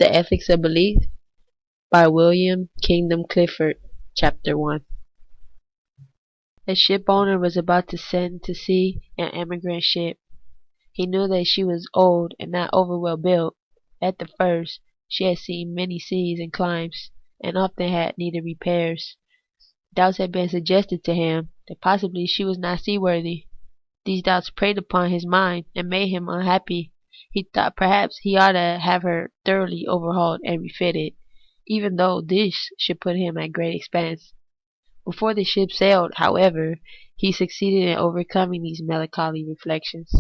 The Ethics of Belief by Kingdon Clifford. Chapter 1. A ship owner was about to send to sea an emigrant ship. He knew that she was old and not over well built. At the first, she had seen many seas and climes, and often had needed repairs. Doubts had been suggested to him that possibly she was not seaworthy. These doubts preyed upon his mind and made him unhappy. He thought perhaps he ought to have her thoroughly overhauled and refitted, even though this should put him at great expense. Before the ship sailed, however, he succeeded in overcoming these melancholy reflections.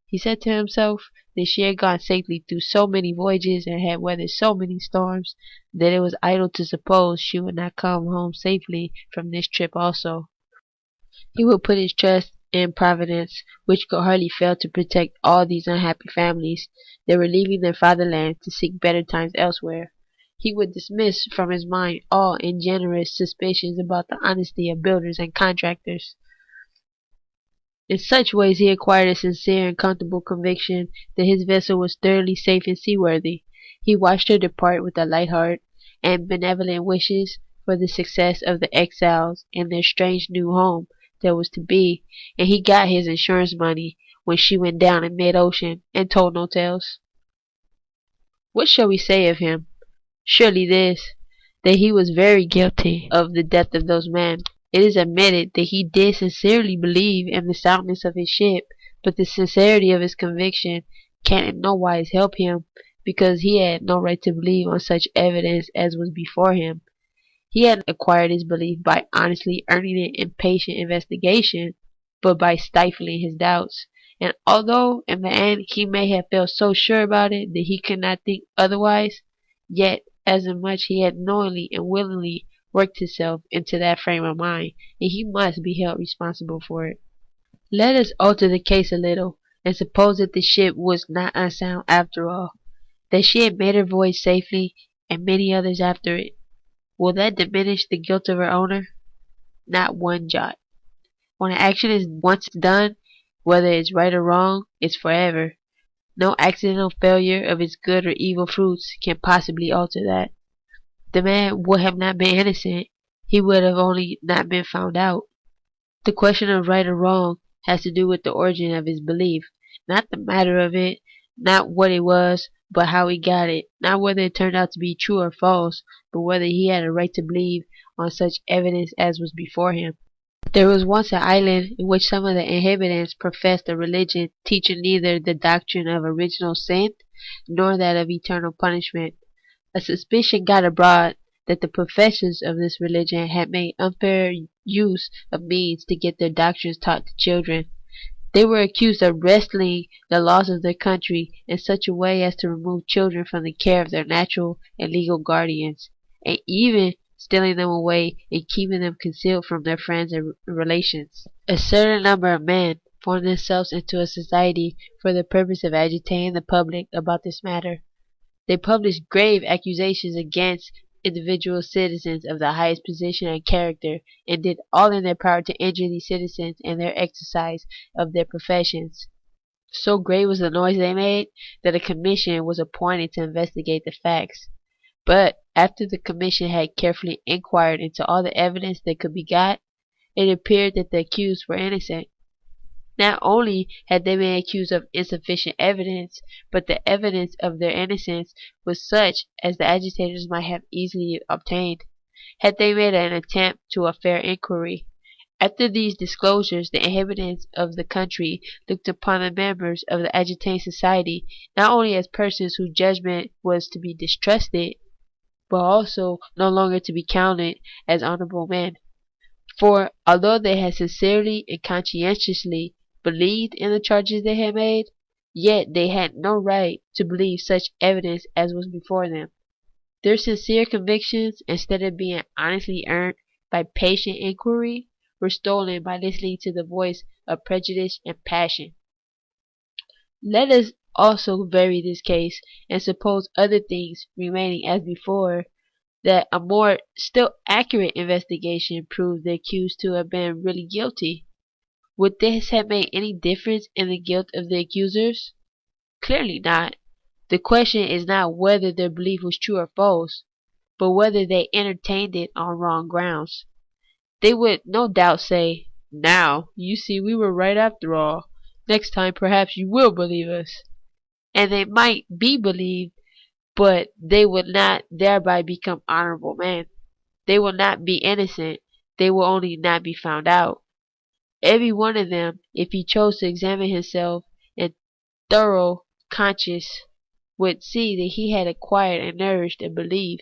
He said to himself that she had gone safely through so many voyages and had weathered so many storms that it was idle to suppose she would not come home safely from this trip also. He would put his trust in Providence, which could hardly fail to protect all these unhappy families that were leaving their fatherland to seek better times elsewhere. He would dismiss from his mind all ungenerous suspicions about the honesty of builders and contractors. In such ways he acquired a sincere and comfortable conviction that his vessel was thoroughly safe and seaworthy. He watched her depart with a light heart and benevolent wishes for the success of the exiles in their strange new home that was to be, and he got his insurance money when she went down in mid-ocean and told no tales. What shall we say of him? Surely this, that he was very guilty of the death of those men. It is admitted that he did sincerely believe in the soundness of his ship, but the sincerity of his conviction can in no wise help him, because he had no right to believe on such evidence as was before him. He had acquired his belief by honestly earning it in patient investigation, but by stifling his doubts. And although in the end he may have felt so sure about it that he could not think otherwise, yet as much he had knowingly and willingly worked himself into that frame of mind, and he must be held responsible for it. Let us alter the case a little, and suppose that the ship was not unsound after all, that she had made her voyage safely, and many others after it. Will that diminish the guilt of her owner? Not one jot. When an action is once done, whether it's right or wrong, it's forever. No accidental failure of its good or evil fruits can possibly alter that. The man would have not been innocent, he would have only not been found out. The question of right or wrong has to do with the origin of his belief, not the matter of it, not what it was, but how he got it, not whether it turned out to be true or false, but whether he had a right to believe on such evidence as was before him. There was once an island in which some of the inhabitants professed a religion teaching neither the doctrine of original sin nor that of eternal punishment. A suspicion got abroad that the professors of this religion had made unfair use of means to get their doctrines taught to children. They were accused of wresting the laws of their country in such a way as to remove children from the care of their natural and legal guardians, and even stealing them away and keeping them concealed from their friends and relations. A certain number of men formed themselves into a society for the purpose of agitating the public about this matter. They published grave accusations against individual citizens of the highest position and character, and did all in their power to injure these citizens in their exercise of their professions. So great was the noise they made that a commission was appointed to investigate the facts. But after the commission had carefully inquired into all the evidence that could be got, it appeared that the accused were innocent. Not only had they been accused of insufficient evidence, but the evidence of their innocence was such as the agitators might have easily obtained, had they made an attempt to a fair inquiry. After these disclosures, the inhabitants of the country looked upon the members of the agitating society not only as persons whose judgment was to be distrusted, but also no longer to be counted as honorable men. For although they had sincerely and conscientiously believed in the charges they had made, yet they had no right to believe such evidence as was before them. Their sincere convictions, instead of being honestly earned by patient inquiry, were stolen by listening to the voice of prejudice and passion. Let us also vary this case, and suppose other things remaining as before, that a more still accurate investigation proved the accused to have been really guilty. Would this have made any difference in the guilt of the accusers? Clearly not. The question is not whether their belief was true or false, but whether they entertained it on wrong grounds. They would no doubt say, "Now, you see we were right after all. Next time perhaps you will believe us." And they might be believed, but they would not thereby become honorable men. They will not be innocent, they will only not be found out. Every one of them, if he chose to examine himself in thorough conscience, would see that he had acquired and nourished a belief,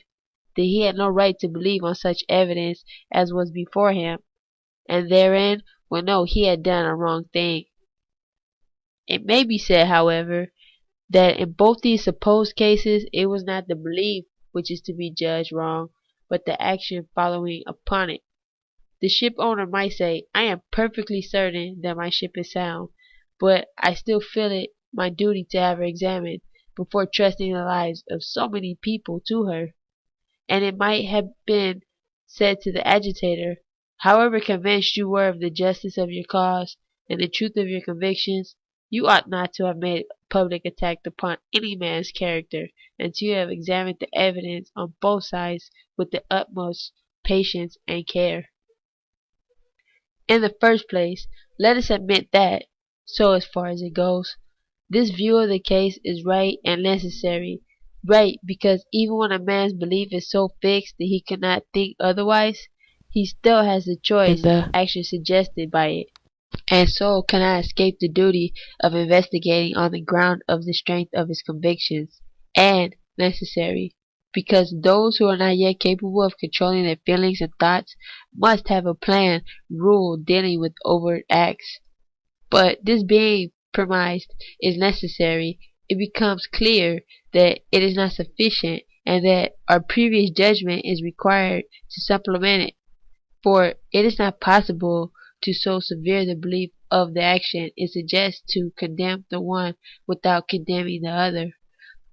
that he had no right to believe on such evidence as was before him, and therein would know he had done a wrong thing. It may be said, however, that in both these supposed cases it was not the belief which is to be judged wrong, but the action following upon it. The ship owner might say, "I am perfectly certain that my ship is sound, but I still feel it my duty to have her examined before trusting the lives of so many people to her." And it might have been said to the agitator, "However convinced you were of the justice of your cause and the truth of your convictions, you ought not to have made a public attack upon any man's character until you have examined the evidence on both sides with the utmost patience and care." In the first place, let us admit that, so far as it goes, this view of the case is right and necessary. Right, because even when a man's belief is so fixed that he cannot think otherwise, he still has the choice in the action suggested by it, and so cannot escape the duty of investigating on the ground of the strength of his convictions. And necessary, because those who are not yet capable of controlling their feelings and thoughts must have a plan, rule dealing with overt acts. But this being premised is necessary, it becomes clear that it is not sufficient, and that our previous judgment is required to supplement it. For it is not possible to so sever the belief of the action it suggests to condemn the one without condemning the other.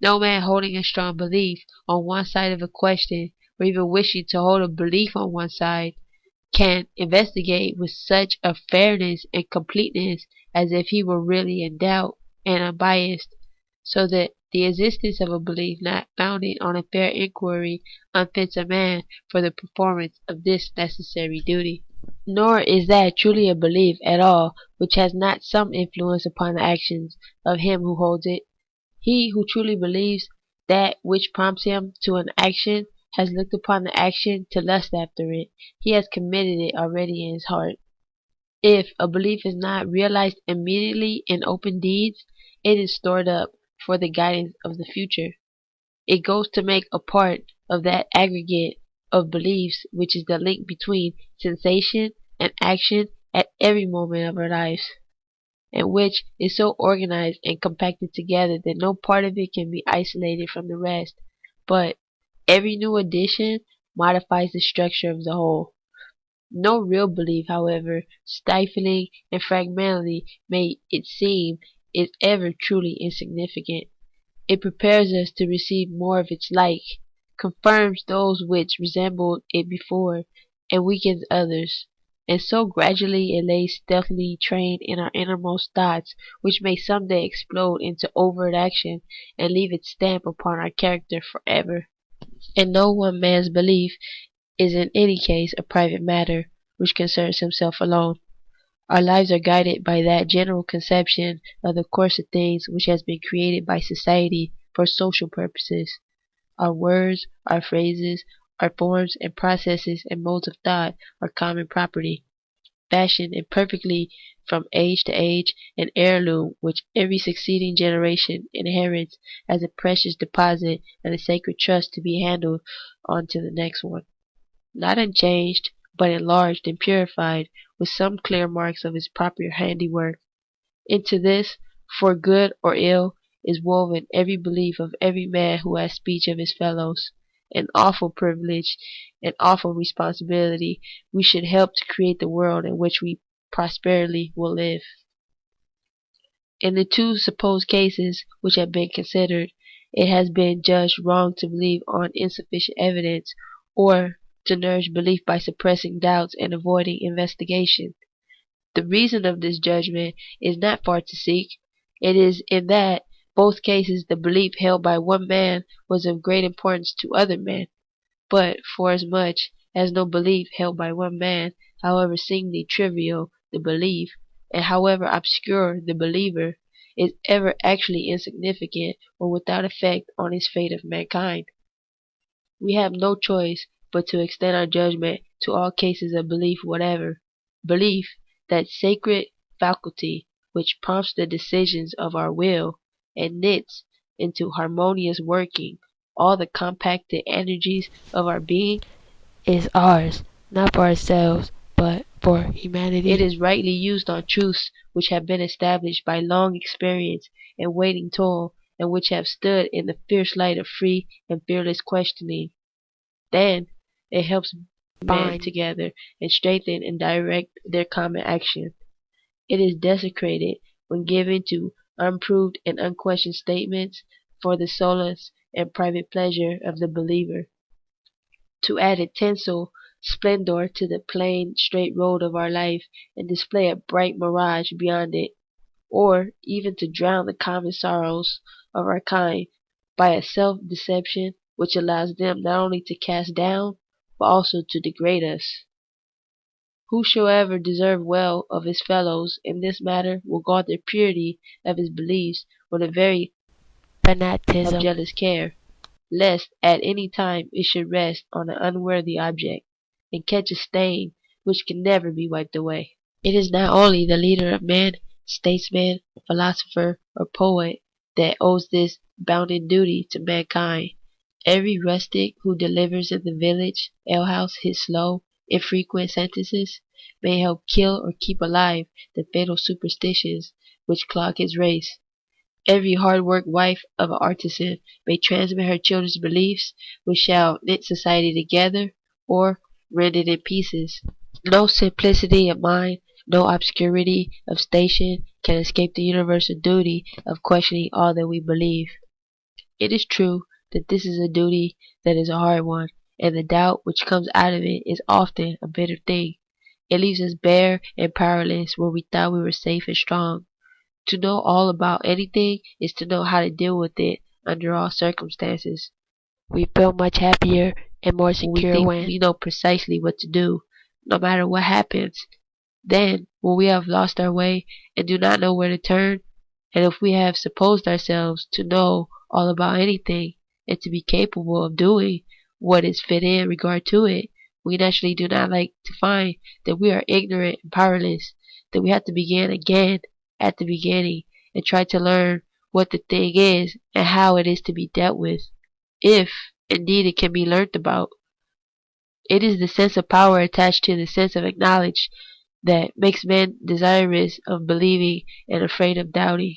No man holding a strong belief on one side of a question, or even wishing to hold a belief on one side, can investigate with such a fairness and completeness as if he were really in doubt and unbiased, so that the existence of a belief not founded on a fair inquiry unfits a man for the performance of this necessary duty. Nor is that truly a belief at all which has not some influence upon the actions of him who holds it. He who truly believes that which prompts him to an action has looked upon the action to lust after it. He has committed it already in his heart. If a belief is not realized immediately in open deeds, it is stored up for the guidance of the future. It goes to make a part of that aggregate of beliefs which is the link between sensation and action at every moment of our lives, and which is so organized and compacted together that no part of it can be isolated from the rest, but every new addition modifies the structure of the whole. No real belief, however stifling and fragmentary may it seem, is ever truly insignificant. It prepares us to receive more of its like, confirms those which resembled it before, and weakens others. And so gradually it lays stealthily trained in our innermost thoughts, which may some day explode into overt action and leave its stamp upon our character forever. And no one man's belief is in any case a private matter which concerns himself alone. Our lives are guided by that general conception of the course of things which has been created by society for social purposes. Our words, our phrases, our forms and processes and modes of thought are common property, fashioned imperfectly from age to age, an heirloom which every succeeding generation inherits as a precious deposit and a sacred trust to be handed on to the next one. Not unchanged, but enlarged and purified with some clear marks of its proper handiwork. Into this, for good or ill, is woven every belief of every man who has speech of his fellows. An awful privilege, an awful responsibility. We should help to create the world in which we prosperously will live. In the two supposed cases which have been considered, it has been judged wrong to believe on insufficient evidence, or to nourish belief by suppressing doubts and avoiding investigation. The reason of this judgment is not far to seek. It is in that both cases the belief held by one man was of great importance to other men. But forasmuch as no belief held by one man, however seemingly trivial the belief, and however obscure the believer, is ever actually insignificant or without effect on his fate of mankind, we have no choice but to extend our judgment to all cases of belief whatever. Belief, that sacred faculty which prompts the decisions of our will, and knits into harmonious working all the compacted energies of our being, is ours, not for ourselves, but for humanity. It is rightly used on truths which have been established by long experience and waiting toil, and which have stood in the fierce light of free and fearless questioning. Then it helps men together and strengthen and direct their common action. It is desecrated when given to unproved and unquestioned statements for the solace and private pleasure of the believer, to add a tinsel splendor to the plain, straight road of our life and display a bright mirage beyond it, or even to drown the common sorrows of our kind by a self-deception which allows them not only to cast down, but also to degrade us. Whosoever deserve well of his fellows in this matter will guard the purity of his beliefs with a very fanatism of jealous care, lest at any time it should rest on an unworthy object, and catch a stain which can never be wiped away. It is not only the leader of men, statesman, philosopher, or poet that owes this bounden duty to mankind. Every rustic who delivers in the village alehouse his slow, infrequent sentences may help kill or keep alive the fatal superstitions which clog his race. Every hard-worked wife of an artisan may transmit her children's beliefs, which shall knit society together or rend it in pieces. No simplicity of mind, no obscurity of station can escape the universal duty of questioning all that we believe. It is true that this is a duty that is a hard one, and the doubt which comes out of it is often a bitter thing. It leaves us bare and powerless where we thought we were safe and strong. To know all about anything is to know how to deal with it under all circumstances. We feel much happier and more secure when we know precisely what to do, no matter what happens. Then, when we have lost our way and do not know where to turn, and if we have supposed ourselves to know all about anything, and to be capable of doing what is fit in regard to it, we naturally do not like to find that we are ignorant and powerless, that we have to begin again at the beginning and try to learn what the thing is and how it is to be dealt with, if indeed it can be learnt about. It is the sense of power attached to the sense of knowledge that makes men desirous of believing and afraid of doubting.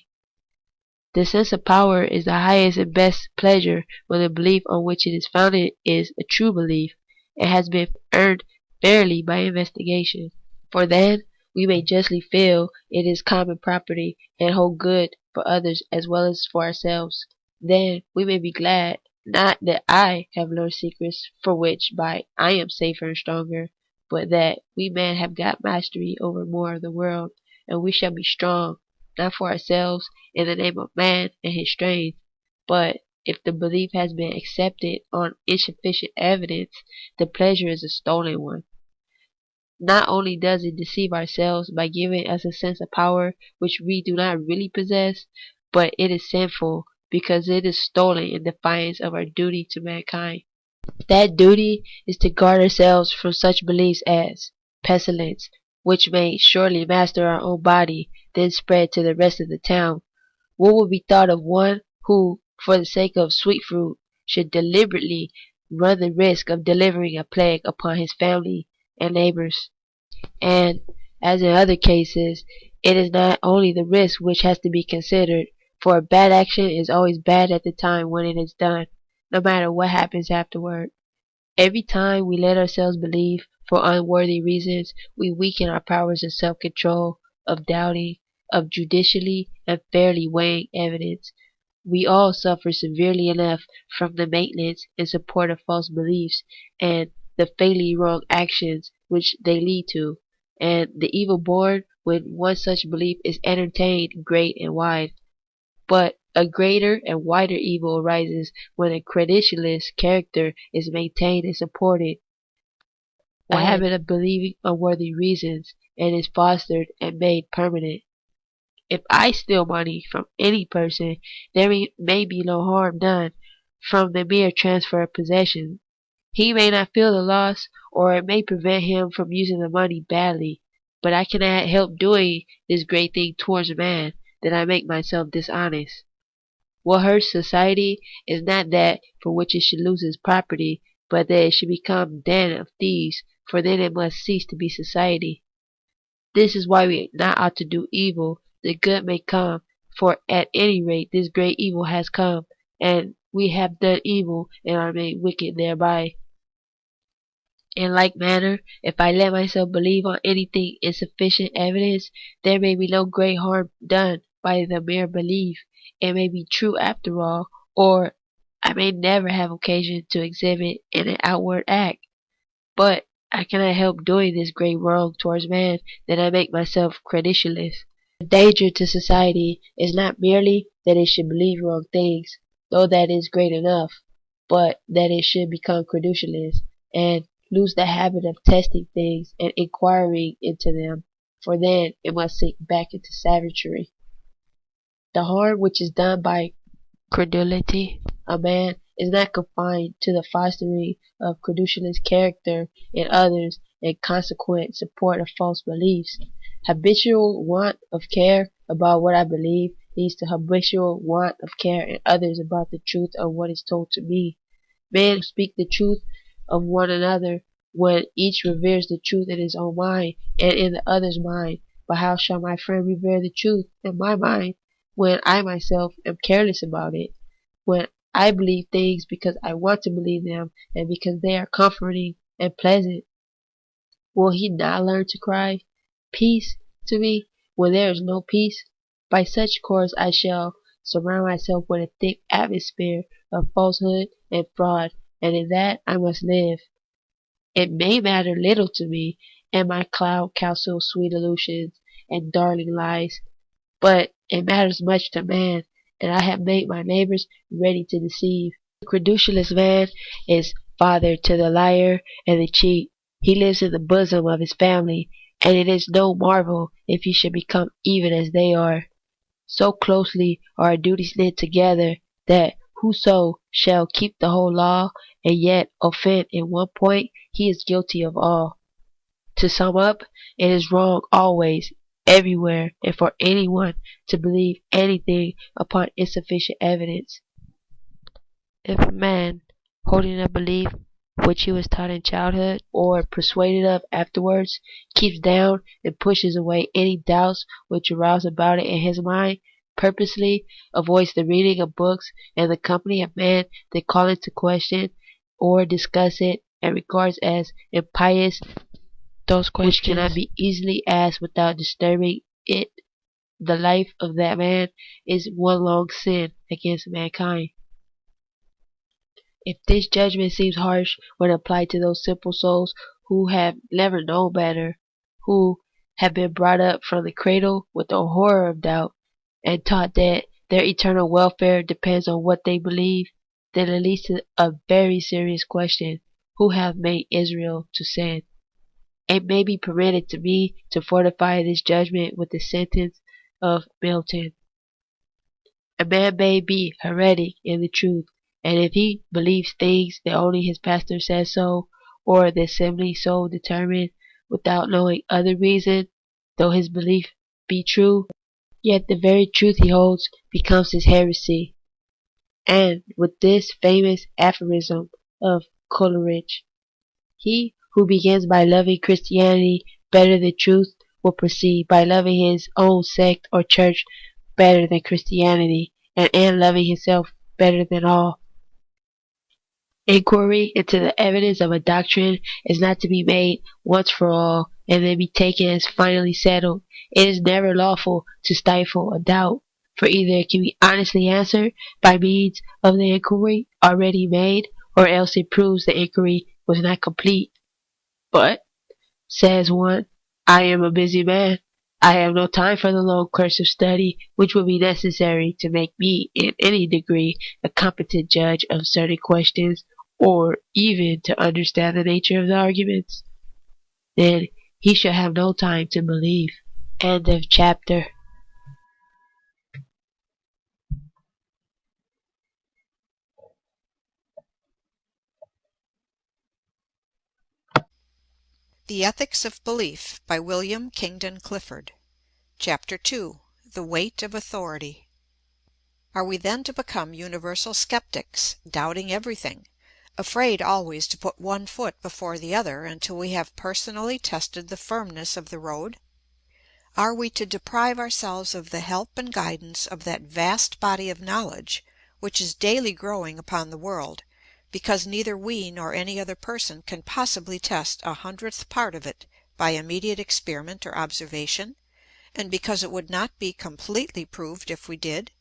The sense of power is the highest and best pleasure when the belief on which it is founded is a true belief, and has been earned fairly by investigation. For then we may justly feel it is common property, and hold good for others as well as for ourselves. Then we may be glad, not that I have learned secrets for which by I am safer and stronger, but that we men have got mastery over more of the world, and we shall be strong, not for ourselves, in the name of man and his strength, but if the belief has been accepted on insufficient evidence, the pleasure is a stolen one. Not only does it deceive ourselves by giving us a sense of power which we do not really possess, but it is sinful because it is stolen in defiance of our duty to mankind. That duty is to guard ourselves from such beliefs as pestilence, which may surely master our own body, then spread to the rest of the town. What would be thought of one who, for the sake of sweet fruit, should deliberately run the risk of delivering a plague upon his family and neighbors? And, as in other cases, it is not only the risk which has to be considered, for a bad action is always bad at the time when it is done, no matter what happens afterward. Every time we let ourselves believe for unworthy reasons, we weaken our powers of self-control, of doubting, of judicially and fairly weighing evidence. We all suffer severely enough from the maintenance and support of false beliefs, and the fatally wrong actions which they lead to, and the evil born when one such belief is entertained great and wide. But A greater and wider evil arises when a credulous character is maintained and supported, a habit of believing unworthy reasons, and is fostered and made permanent. If I steal money from any person, there may be no harm done from the mere transfer of possession. He may not feel the loss, or it may prevent him from using the money badly, but I cannot help doing this great thing towards man, that I make myself dishonest. What hurts society is not that for which it should lose its property, but that it should become den of thieves, for then it must cease to be society. This is why we not ought to do evil, that good may come, for at any rate this great evil has come, and we have done evil, and are made wicked thereby. In like manner, if I let myself believe on anything insufficient evidence, there may be no great harm done by the mere belief. It may be true after all, or I may never have occasion to exhibit in an outward act. But I cannot help doing this great wrong towards man, that I make myself credulous. The danger to society is not merely that it should believe wrong things, though that is great enough, but that it should become credulous, and lose the habit of testing things and inquiring into them, for then it must sink back into savagery. The harm which is done by credulity a man is not confined to the fostering of credulous character in others and consequent support of false beliefs. Habitual want of care about what I believe leads to habitual want of care in others about the truth of what is told to me. Men speak the truth of one another when each reveres the truth in his own mind and in the other's mind. But how shall my friend revere the truth in my mind when I myself am careless about it? When I believe things because I want to believe them and because they are comforting and pleasant, will he not learn to cry, "Peace," to me, when there is no peace? By such course I shall surround myself with a thick atmosphere of falsehood and fraud, and in that I must live. It may matter little to me, and my cloud counsel sweet illusions and darling lies, but it matters much to man, and I have made my neighbors ready to deceive. The credulous man is father to the liar and the cheat. He lives in the bosom of his family, and it is no marvel if he should become even as they are. So closely are our duties knit together, that whoso shall keep the whole law, and yet offend in one point, he is guilty of all. To sum up, it is wrong always, everywhere, and for anyone to believe anything upon insufficient evidence. If a man, holding a belief which he was taught in childhood, or persuaded of afterwards, keeps down and pushes away any doubts which arouse about it in his mind, purposely avoids the reading of books and the company of men that call into question or discuss it, and regards as impious those questions which cannot be easily asked without disturbing it, the life of that man is one long sin against mankind. If this judgment seems harsh when applied to those simple souls who have never known better, who have been brought up from the cradle with the horror of doubt, and taught that their eternal welfare depends on what they believe, then it leads to a very serious question: who have made Israel to sin? It may be permitted to me to fortify this judgment with the sentence of Milton: a man may be heretic in the truth, and if he believes things that only his pastor says so, or the assembly so determined, without knowing other reason, though his belief be true, yet the very truth he holds becomes his heresy. And with this famous aphorism of Coleridge: he who begins by loving Christianity better than truth will proceed by loving his own sect or church better than Christianity, and loving himself better than all. Inquiry into the evidence of a doctrine is not to be made once for all, and then be taken as finally settled. It is never lawful to stifle a doubt, for either it can be honestly answered by means of the inquiry already made, or else it proves the inquiry was not complete. But, says one, I am a busy man. I have no time for the long course of study which would be necessary to make me in any degree a competent judge of certain questions, or even to understand the nature of the arguments. Then he shall have no time to believe. End of chapter. The Ethics of Belief by William Kingdon Clifford. Chapter 2. The Weight of Authority. Are we then to become universal skeptics, doubting everything, afraid always to put one foot before the other until we have personally tested the firmness of the road? Are we to deprive ourselves of the help and guidance of that vast body of knowledge which is daily growing upon the world, because neither we nor any other person can possibly test 100th part of it by immediate experiment or observation, and because it would not be completely proved if we did?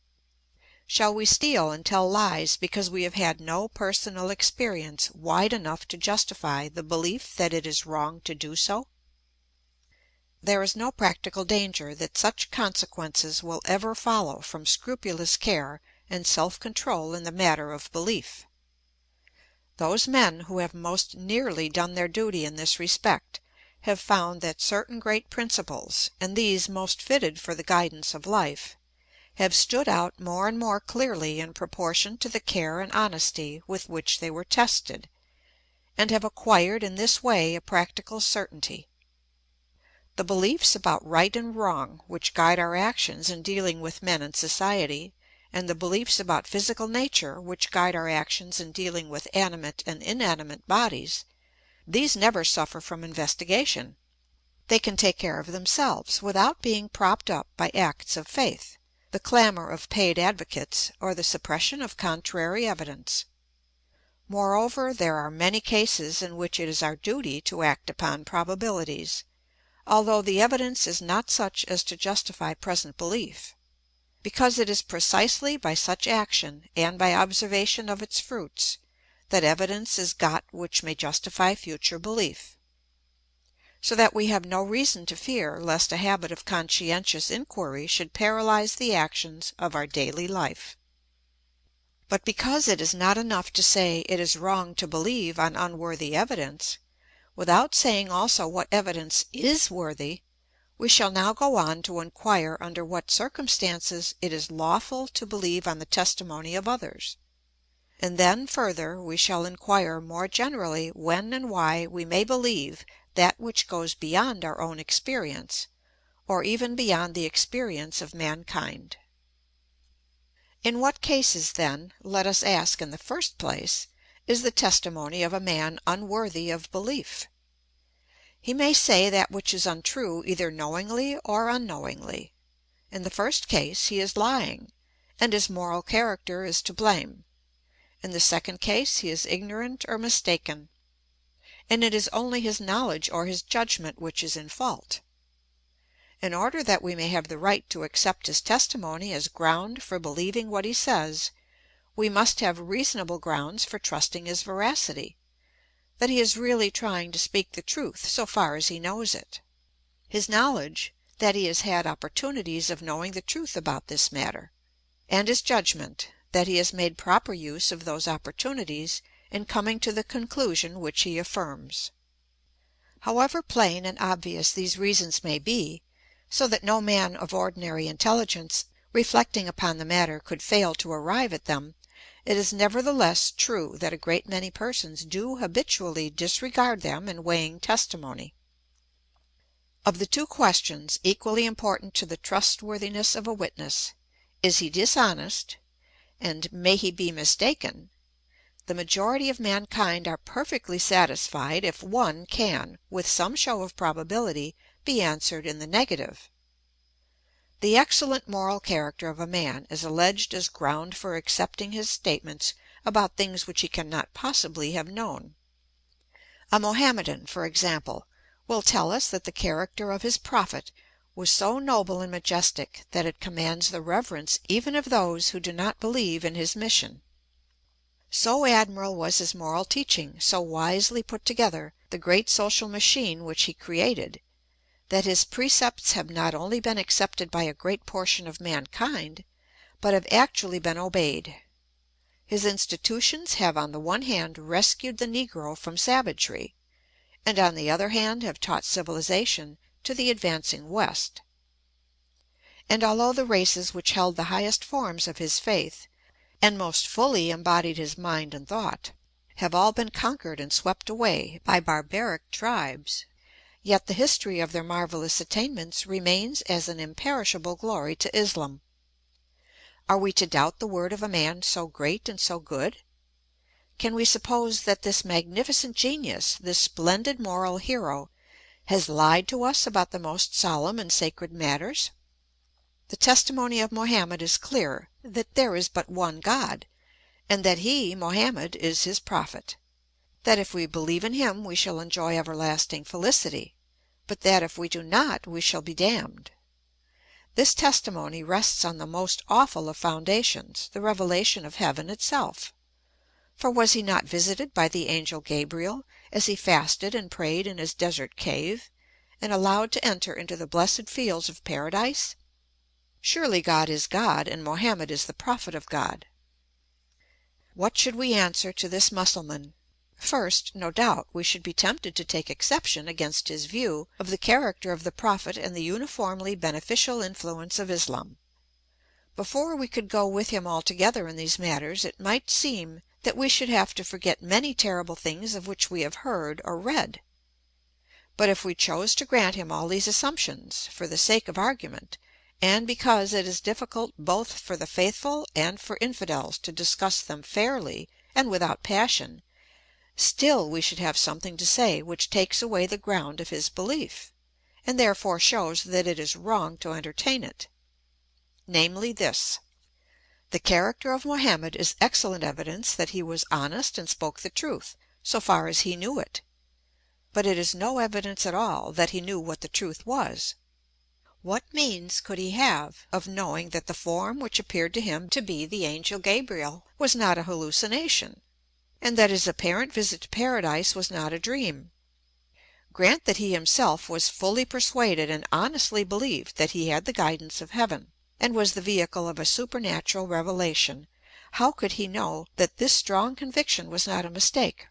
Shall we steal and tell lies because we have had no personal experience wide enough to justify the belief that it is wrong to do so? There is no practical danger that such consequences will ever follow from scrupulous care and self-control in the matter of belief. Those men who have most nearly done their duty in this respect have found that certain great principles, and these most fitted for the guidance of life, have stood out more and more clearly in proportion to the care and honesty with which they were tested, and have acquired in this way a practical certainty. The beliefs about right and wrong which guide our actions in dealing with men and society, and the beliefs about physical nature which guide our actions in dealing with animate and inanimate bodies, these never suffer from investigation. They can take care of themselves without being propped up by acts of faith, the clamor of paid advocates, or the suppression of contrary evidence. Moreover, there are many cases in which it is our duty to act upon probabilities, although the evidence is not such as to justify present belief, because it is precisely by such action and by observation of its fruits that evidence is got which may justify future belief, so that we have no reason to fear lest a habit of conscientious inquiry should paralyze the actions of our daily life. But because it is not enough to say it is wrong to believe on unworthy evidence, without saying also what evidence is worthy, we shall now go on to inquire under what circumstances it is lawful to believe on the testimony of others. And then, further, we shall inquire more generally when and why we may believe that which goes beyond our own experience, or even beyond the experience of mankind. In what cases, then, let us ask in the first place, is the testimony of a man unworthy of belief? He may say that which is untrue either knowingly or unknowingly. In the first case he is lying, and his moral character is to blame. In the second case he is ignorant or mistaken, and it is only his knowledge or his judgment which is in fault. In order that we may have the right to accept his testimony as ground for believing what he says, we must have reasonable grounds for trusting his veracity, that he is really trying to speak the truth so far as he knows it; his knowledge, that he has had opportunities of knowing the truth about this matter; and his judgment, that he has made proper use of those opportunities in coming to the conclusion which he affirms. However plain and obvious these reasons may be, so that no man of ordinary intelligence reflecting upon the matter could fail to arrive at them, it is nevertheless true that a great many persons do habitually disregard them in weighing testimony. Of the two questions equally important to the trustworthiness of a witness, is he dishonest, and may he be mistaken, the majority of mankind are perfectly satisfied if one can, with some show of probability, be answered in the negative. The excellent moral character of a man is alleged as ground for accepting his statements about things which he cannot possibly have known. A Mohammedan, for example, will tell us that the character of his prophet was so noble and majestic that it commands the reverence even of those who do not believe in his mission. So admirable was his moral teaching, so wisely put together the great social machine which he created, that his precepts have not only been accepted by a great portion of mankind, but have actually been obeyed. His institutions have on the one hand rescued the Negro from savagery, and on the other hand have taught civilization to the advancing West. And although the races which held the highest forms of his faith, and most fully embodied his mind and thought, have all been conquered and swept away by barbaric tribes, yet the history of their marvelous attainments remains as an imperishable glory to Islam. Are we to doubt the word of a man so great and so good? Can we suppose that this magnificent genius, this splendid moral hero, has lied to us about the most solemn and sacred matters? The testimony of Mohammed is clear that there is but one God, and that he, Mohammed, is his prophet; that if we believe in him we shall enjoy everlasting felicity, but that if we do not we shall be damned. This testimony rests on the most awful of foundations, the revelation of heaven itself. For was he not visited by the angel Gabriel as he fasted and prayed in his desert cave, and allowed to enter into the blessed fields of paradise? Surely God is God, and Mohammed is the prophet of God. What should we answer to this Mussulman? First, no doubt, we should be tempted to take exception against his view of the character of the prophet and the uniformly beneficial influence of Islam. Before we could go with him altogether in these matters, it might seem that we should have to forget many terrible things of which we have heard or read. But if we chose to grant him all these assumptions, for the sake of argument, and because it is difficult both for the faithful and for infidels to discuss them fairly and without passion, still we should have something to say which takes away the ground of his belief, and therefore shows that it is wrong to entertain it. Namely this: the character of Mohammed is excellent evidence that he was honest and spoke the truth, so far as he knew it. But it is no evidence at all that he knew what the truth was. What means could he have of knowing that the form which appeared to him to be the angel Gabriel was not a hallucination, and that his apparent visit to paradise was not a dream? Grant that he himself was fully persuaded and honestly believed that he had the guidance of heaven, and was the vehicle of a supernatural revelation, how could he know that this strong conviction was not a mistake?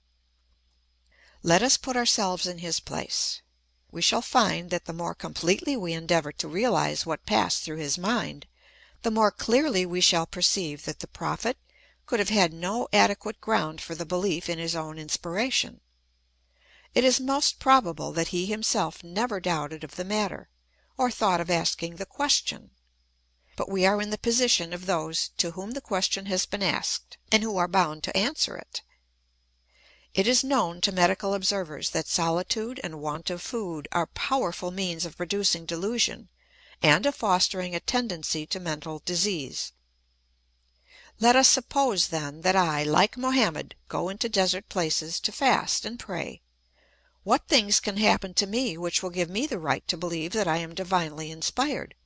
Let us put ourselves in his place. We shall find that the more completely we endeavor to realize what passed through his mind, the more clearly we shall perceive that the prophet could have had no adequate ground for the belief in his own inspiration. It is most probable that he himself never doubted of the matter, or thought of asking the question. But we are in the position of those to whom the question has been asked, and who are bound to answer it. It is known to medical observers that solitude and want of food are powerful means of producing delusion and of fostering a tendency to mental disease. Let us suppose, then, that I, like Mohammed, go into desert places to fast and pray. What things can happen to me which will give me the right to believe that I am divinely inspired?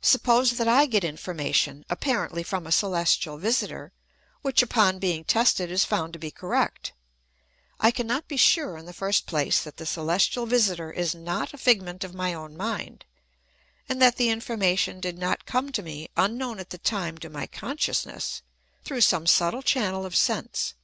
Suppose that I get information, apparently from a celestial visitor, which upon being tested is found to be correct. I cannot be sure, in the first place, that the celestial visitor is not a figment of my own mind, and that the information did not come to me, unknown at the time to my consciousness, through some subtle channel of sense.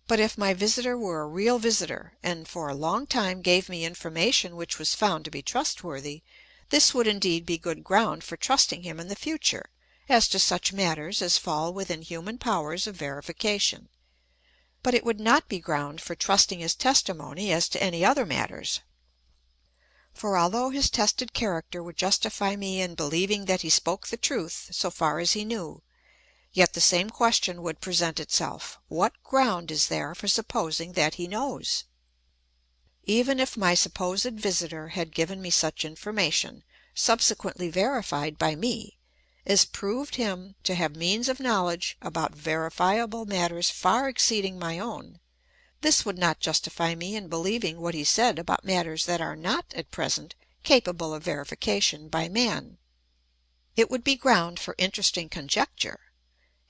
But if my visitor were a real visitor, and for a long time gave me information which was found to be trustworthy, this would indeed be good ground for trusting him in the future as to such matters as fall within human powers of verification. But it would not be ground for trusting his testimony as to any other matters. For although his tested character would justify me in believing that he spoke the truth so far as he knew, yet the same question would present itself: what ground is there for supposing that he knows? Even if my supposed visitor had given me such information, subsequently verified by me, as proved him to have means of knowledge about verifiable matters far exceeding my own, this would not justify me in believing what he said about matters that are not at present capable of verification by man. It would be ground for interesting conjecture,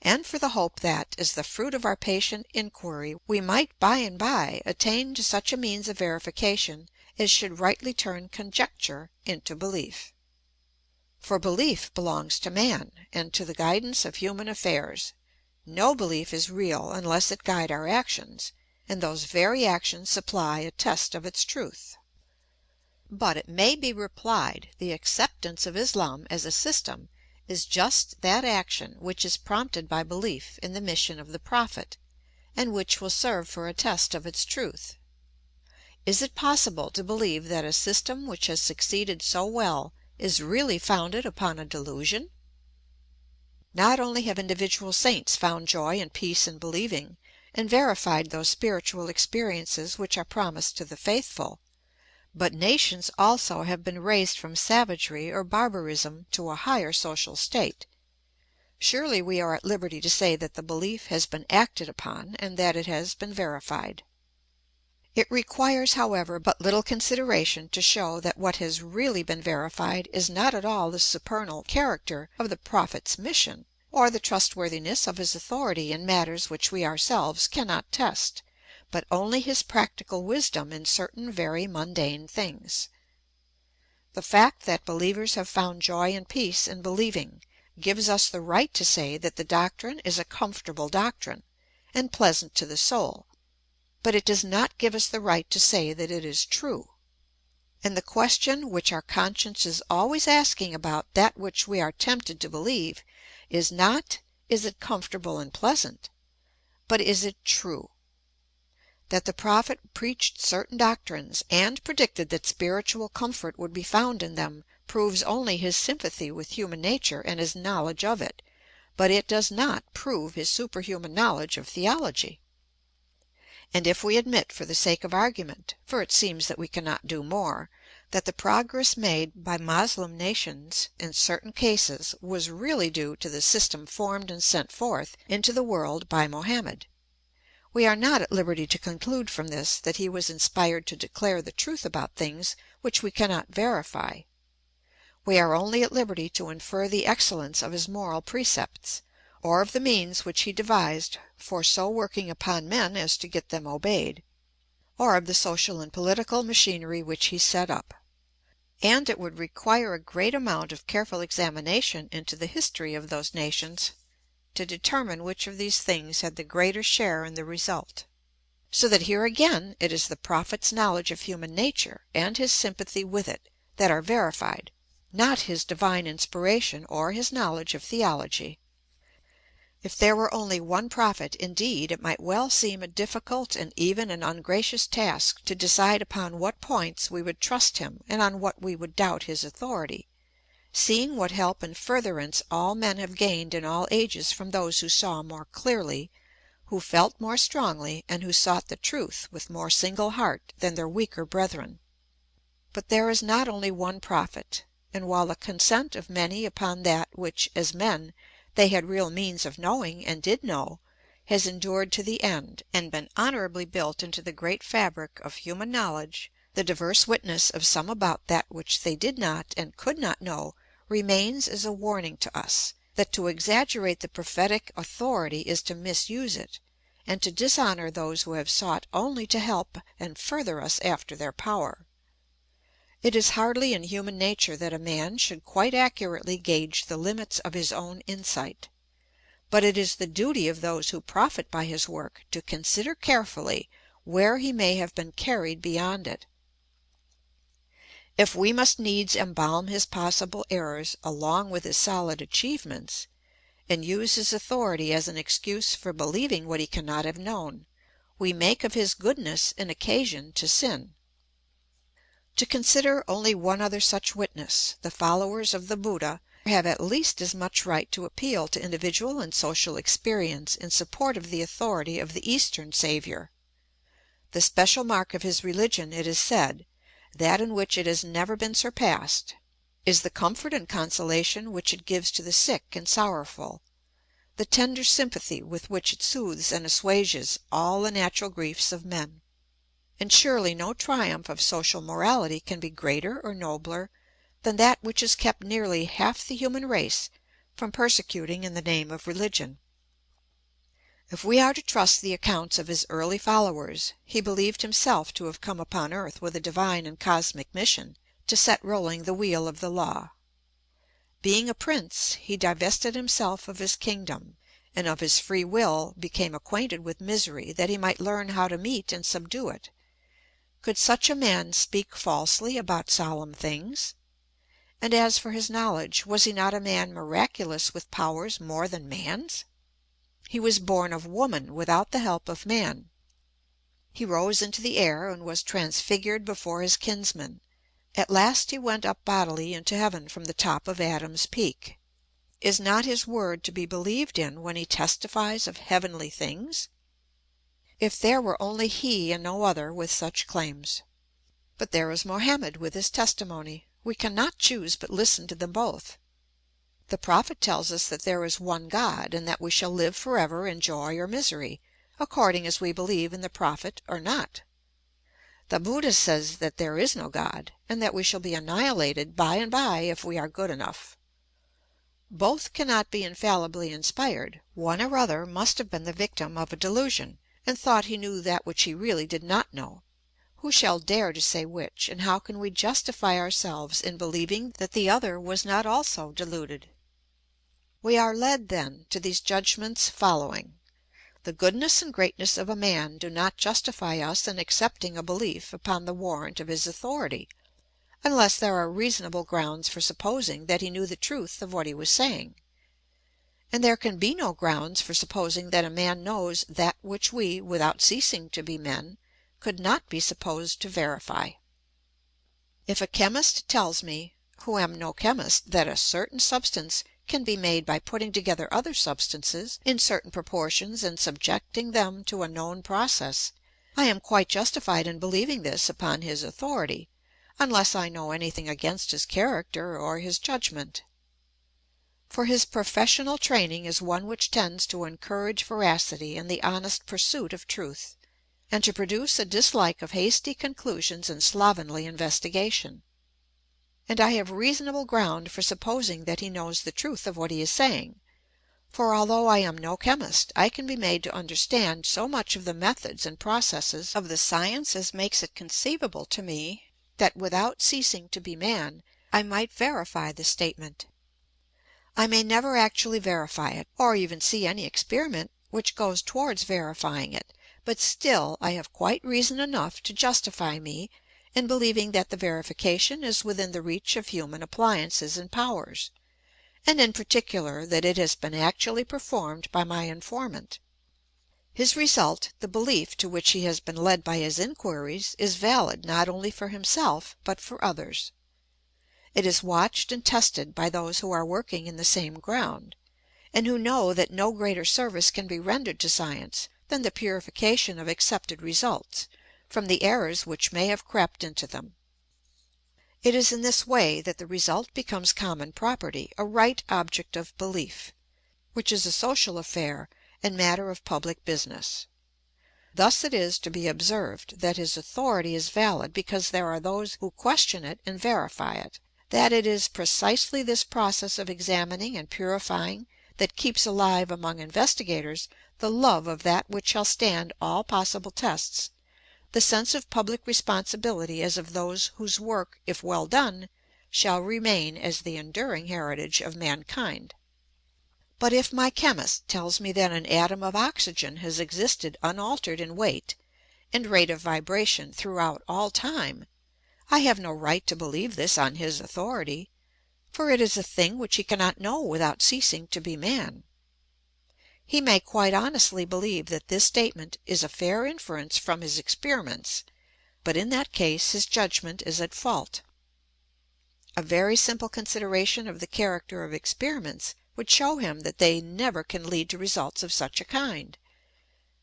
and for the hope that, as the fruit of our patient inquiry, we might by and by attain to such a means of verification as should rightly turn conjecture into belief. For belief belongs to man, and to the guidance of human affairs. No belief is real unless it guide our actions, and those very actions supply a test of its truth. But it may be replied, the acceptance of Islam as a system is just that action which is prompted by belief in the mission of the Prophet, and which will serve for a test of its truth. Is it possible to believe that a system which has succeeded so well is really founded upon a delusion? Not only have individual saints found joy and peace in believing, and verified those spiritual experiences which are promised to the faithful, but nations also have been raised from savagery or barbarism to a higher social state. Surely we are at liberty to say that the belief has been acted upon, and that it has been verified. It requires, however, but little consideration to show that what has really been verified is not at all the supernal character of the Prophet's mission, or the trustworthiness of his authority in matters which we ourselves cannot test, but only his practical wisdom in certain very mundane things. The fact that believers have found joy and peace in believing gives us the right to say that the doctrine is a comfortable doctrine, and pleasant to the soul, but it does not give us the right to say that it is true. And the question which our conscience is always asking about that which we are tempted to believe is not, is it comfortable and pleasant, but is it true? That the Prophet preached certain doctrines and predicted that spiritual comfort would be found in them proves only his sympathy with human nature and his knowledge of it, but it does not prove his superhuman knowledge of theology. And if we admit for the sake of argument, for it seems that we cannot do more, that the progress made by Moslem nations in certain cases was really due to the system formed and sent forth into the world by Mohammed, we are not at liberty to conclude from this that he was inspired to declare the truth about things which we cannot verify. We are only at liberty to infer the excellence of his moral precepts, or of the means which he devised for so working upon men as to get them obeyed, or of the social and political machinery which he set up. And it would require a great amount of careful examination into the history of those nations to determine which of these things had the greater share in the result. So that here again it is the Prophet's knowledge of human nature and his sympathy with it that are verified, not his divine inspiration or his knowledge of theology. If there were only one Prophet, indeed, it might well seem a difficult and even an ungracious task to decide upon what points we would trust him and on what we would doubt his authority, seeing what help and furtherance all men have gained in all ages from those who saw more clearly, who felt more strongly, and who sought the truth with more single heart than their weaker brethren. But there is not only one Prophet, and while the consent of many upon that which, as men, they had real means of knowing and did know, has endured to the end, and been honorably built into the great fabric of human knowledge, the diverse witness of some about that which they did not and could not know remains as a warning to us, that to exaggerate the prophetic authority is to misuse it, and to dishonor those who have sought only to help and further us after their power. It is hardly in human nature that a man should quite accurately gauge the limits of his own insight, but it is the duty of those who profit by his work to consider carefully where he may have been carried beyond it. If we must needs embalm his possible errors along with his solid achievements, and use his authority as an excuse for believing what he cannot have known, we make of his goodness an occasion to sin. To consider only one other such witness, the followers of the Buddha have at least as much right to appeal to individual and social experience in support of the authority of the Eastern Saviour. The special mark of his religion, it is said, that in which it has never been surpassed, is the comfort and consolation which it gives to the sick and sorrowful, the tender sympathy with which it soothes and assuages all the natural griefs of men. And surely no triumph of social morality can be greater or nobler than that which has kept nearly half the human race from persecuting in the name of religion. If we are to trust the accounts of his early followers, he believed himself to have come upon earth with a divine and cosmic mission to set rolling the wheel of the law. Being a prince, he divested himself of his kingdom, and of his free will became acquainted with misery, that he might learn how to meet and subdue it. Could such a man speak falsely about solemn things? And as for his knowledge, was he not a man miraculous with powers more than man's? He was born of woman without the help of man. He rose into the air and was transfigured before his kinsmen. At last he went up bodily into heaven from the top of Adam's peak. Is not his word to be believed in when he testifies of heavenly things? If there were only he and no other with such claims! But there is Mohammed with his testimony. We cannot choose but listen to them both. The Prophet tells us that there is one God, and that we shall live forever in joy or misery, according as we believe in the Prophet or not. The Buddha says that there is no God, and that we shall be annihilated by and by if we are good enough. Both cannot be infallibly inspired. One or other must have been the victim of a delusion, and thought he knew that which he really did not know. Who shall dare to say which, and how can we justify ourselves in believing that the other was not also deluded? We are led, then, to these judgments following. The goodness and greatness of a man do not justify us in accepting a belief upon the warrant of his authority, unless there are reasonable grounds for supposing that he knew the truth of what he was saying. And there can be no grounds for supposing that a man knows that which we, without ceasing to be men, could not be supposed to verify. If a chemist tells me, who am no chemist, that a certain substance can be made by putting together other substances in certain proportions and subjecting them to a known process, I am quite justified in believing this upon his authority, unless I know anything against his character or his judgment. For his professional training is one which tends to encourage veracity and the honest pursuit of truth, and to produce a dislike of hasty conclusions and slovenly investigation. And I have reasonable ground for supposing that he knows the truth of what he is saying, for although I am no chemist, I can be made to understand so much of the methods and processes of the science as makes it conceivable to me that, without ceasing to be man, I might verify the statement. I may never actually verify it, or even see any experiment which goes towards verifying it, but still I have quite reason enough to justify me in believing that the verification is within the reach of human appliances and powers, and in particular that it has been actually performed by my informant. His result, the belief to which he has been led by his inquiries, is valid not only for himself but for others. It is watched and tested by those who are working in the same ground, and who know that no greater service can be rendered to science than the purification of accepted results from the errors which may have crept into them. It is in this way that the result becomes common property, a right object of belief, which is a social affair and matter of public business. Thus it is to be observed that his authority is valid because there are those who question it and verify it, that it is precisely this process of examining and purifying that keeps alive among investigators the love of that which shall stand all possible tests, the sense of public responsibility as of those whose work, if well done, shall remain as the enduring heritage of mankind. But if my chemist tells me that an atom of oxygen has existed unaltered in weight and rate of vibration throughout all time, I have no right to believe this on his authority, for it is a thing which he cannot know without ceasing to be man. He may quite honestly believe that this statement is a fair inference from his experiments, but in that case his judgment is at fault. A very simple consideration of the character of experiments would show him that they never can lead to results of such a kind,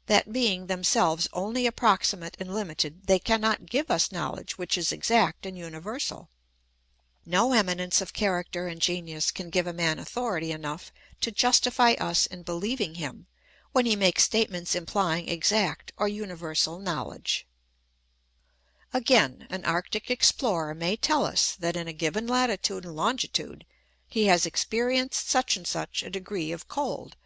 that being themselves only approximate and limited, they cannot give us knowledge which is exact and universal. No eminence of character and genius can give a man authority enough to justify us in believing him when he makes statements implying exact or universal knowledge. Again, an Arctic explorer may tell us that in a given latitude and longitude he has experienced such and such a degree of cold,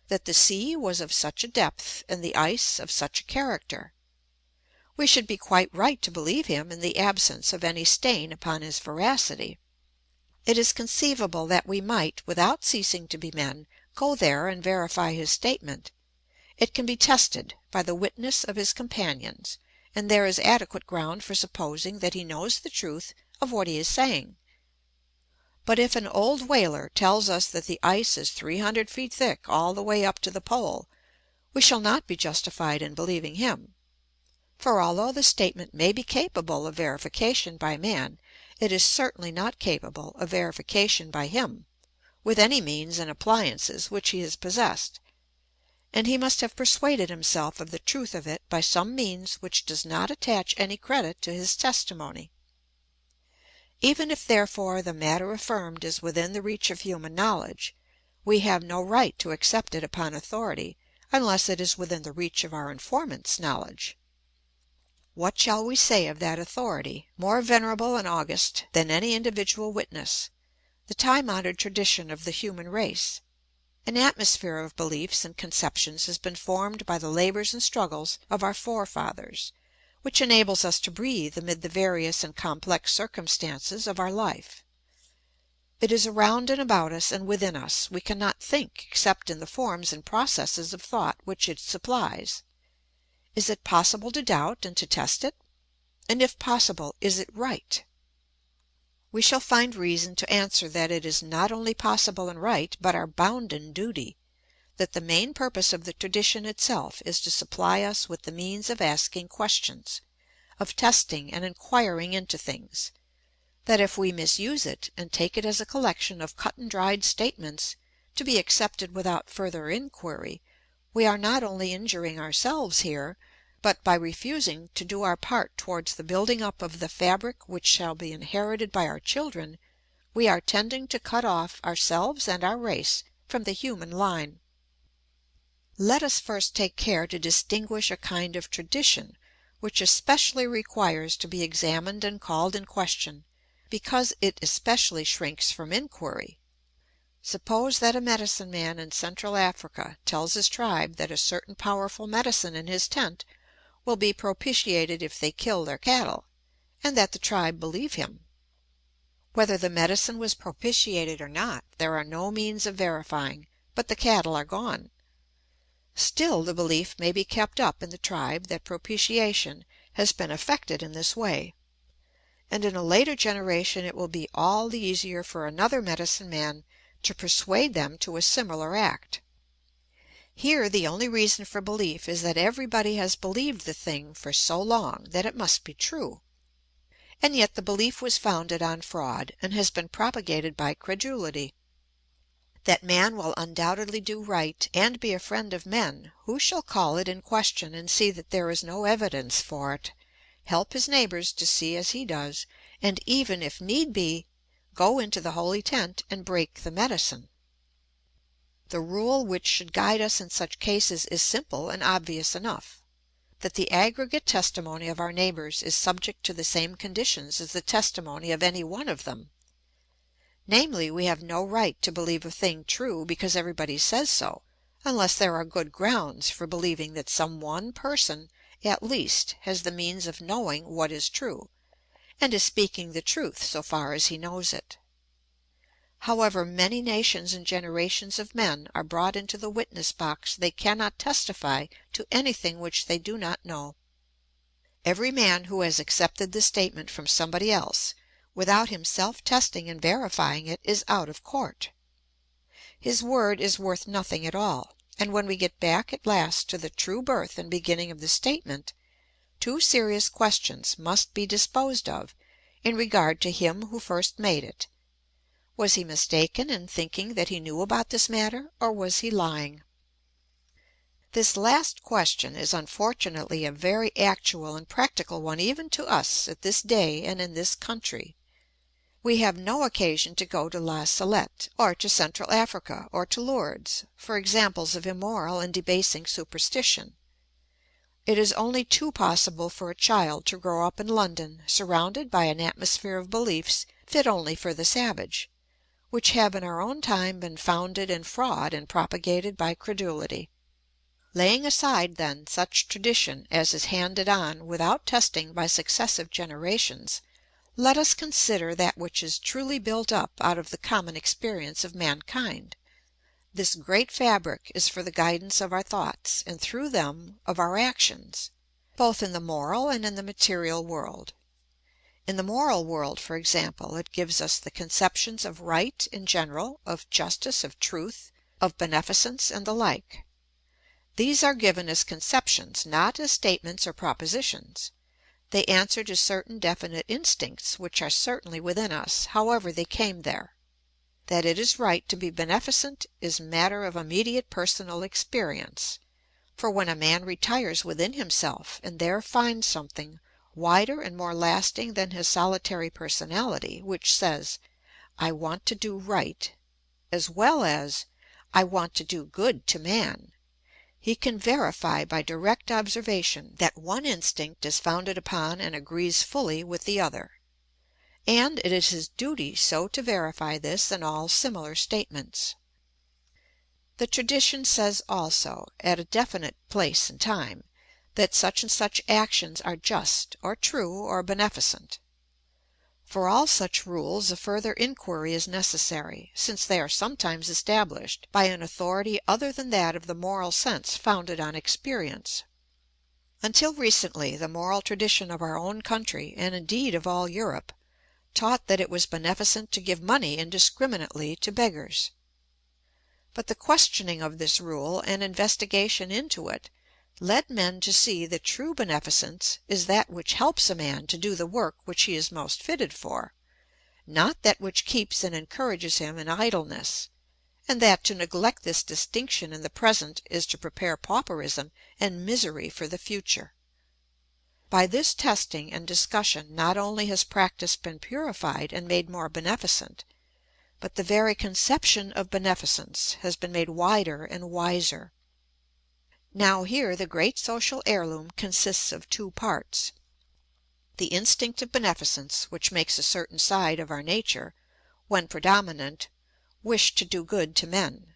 that the sea was of such a depth and the ice of such a character. We should be quite right to believe him in the absence of any stain upon his veracity. It is conceivable that we might, without ceasing to be men, go there and verify his statement. It can be tested by the witness of his companions, and there is adequate ground for supposing that he knows the truth of what he is saying. But if an old whaler tells us that the ice is 300 feet thick all the way up to the pole, we shall not be justified in believing him. For although the statement may be capable of verification by man, it is certainly not capable of verification by him, with any means and appliances which he has possessed, and he must have persuaded himself of the truth of it by some means which does not attach any credit to his testimony. Even if therefore the matter affirmed is within the reach of human knowledge, we have no right to accept it upon authority unless it is within the reach of our informant's knowledge. What shall we say of that authority, more venerable and august than any individual witness, the time-honored tradition of the human race? An atmosphere of beliefs and conceptions has been formed by the labors and struggles of our forefathers, which enables us to breathe amid the various and complex circumstances of our life. It is around and about us and within us. We cannot think except in the forms and processes of thought which it supplies. Is it possible to doubt and to test it? And if possible, is it right? We shall find reason to answer that it is not only possible and right, but our bounden duty, that the main purpose of the tradition itself is to supply us with the means of asking questions, of testing and inquiring into things, that if we misuse it and take it as a collection of cut-and-dried statements to be accepted without further inquiry, we are not only injuring ourselves here, but by refusing to do our part towards the building up of the fabric which shall be inherited by our children, we are tending to cut off ourselves and our race from the human line. Let us first take care to distinguish a kind of tradition which especially requires to be examined and called in question, because it especially shrinks from inquiry. Suppose that a medicine man in Central Africa tells his tribe that a certain powerful medicine in his tent will be propitiated if they kill their cattle, and that the tribe believe him. Whether the medicine was propitiated or not, there are no means of verifying, but the cattle are gone. Still the belief may be kept up in the tribe that propitiation has been effected in this way, and in a later generation it will be all the easier for another medicine man to persuade them to a similar act. Here the only reason for belief is that everybody has believed the thing for so long that it must be true. And yet the belief was founded on fraud, and has been propagated by credulity. That man will undoubtedly do right and be a friend of men, who shall call it in question and see that there is no evidence for it, help his neighbors to see as he does, and even, if need be, go into the holy tent and break the medicine. The rule which should guide us in such cases is simple and obvious enough, that the aggregate testimony of our neighbors is subject to the same conditions as the testimony of any one of them. Namely, we have no right to believe a thing true because everybody says so, unless there are good grounds for believing that some one person at least has the means of knowing what is true, and is speaking the truth so far as he knows it. However many nations and generations of men are brought into the witness box, they cannot testify to anything which they do not know. Every man who has accepted the statement from somebody else, without himself testing and verifying it, is out of court. His word is worth nothing at all, and when we get back at last to the true birth and beginning of the statement, two serious questions must be disposed of in regard to him who first made it. Was he mistaken in thinking that he knew about this matter, or was he lying? This last question is unfortunately a very actual and practical one even to us at this day and in this country. We have no occasion to go to La Salette, or to Central Africa, or to Lourdes, for examples of immoral and debasing superstition. It is only too possible for a child to grow up in London surrounded by an atmosphere of beliefs fit only for the savage, which have in our own time been founded in fraud and propagated by credulity. Laying aside, then, such tradition as is handed on without testing by successive generations, let us consider that which is truly built up out of the common experience of mankind. This great fabric is for the guidance of our thoughts, and through them of our actions, both in the moral and in the material world. In the moral world, for example, it gives us the conceptions of right in general, of justice, of truth, of beneficence, and the like. These are given as conceptions, not as statements or propositions. They answer to certain definite instincts which are certainly within us, however they came there. That it is right to be beneficent is matter of immediate personal experience, for when a man retires within himself and there finds something wider and more lasting than his solitary personality, which says, "I want to do right," as well as "I want to do good to man," he can verify by direct observation that one instinct is founded upon and agrees fully with the other. And it is his duty so to verify this and all similar statements. The tradition says also, at a definite place and time, that such and such actions are just, or true, or beneficent. For all such rules a further inquiry is necessary, since they are sometimes established by an authority other than that of the moral sense founded on experience. Until recently the moral tradition of our own country, and indeed of all Europe, taught that it was beneficent to give money indiscriminately to beggars. But the questioning of this rule and investigation into it led men to see that true beneficence is that which helps a man to do the work which he is most fitted for, not that which keeps and encourages him in idleness, and that to neglect this distinction in the present is to prepare pauperism and misery for the future. By this testing and discussion not only has practice been purified and made more beneficent, but the very conception of beneficence has been made wider and wiser. Now here the great social heirloom consists of two parts: the instinct of beneficence, which makes a certain side of our nature, when predominant, wish to do good to men,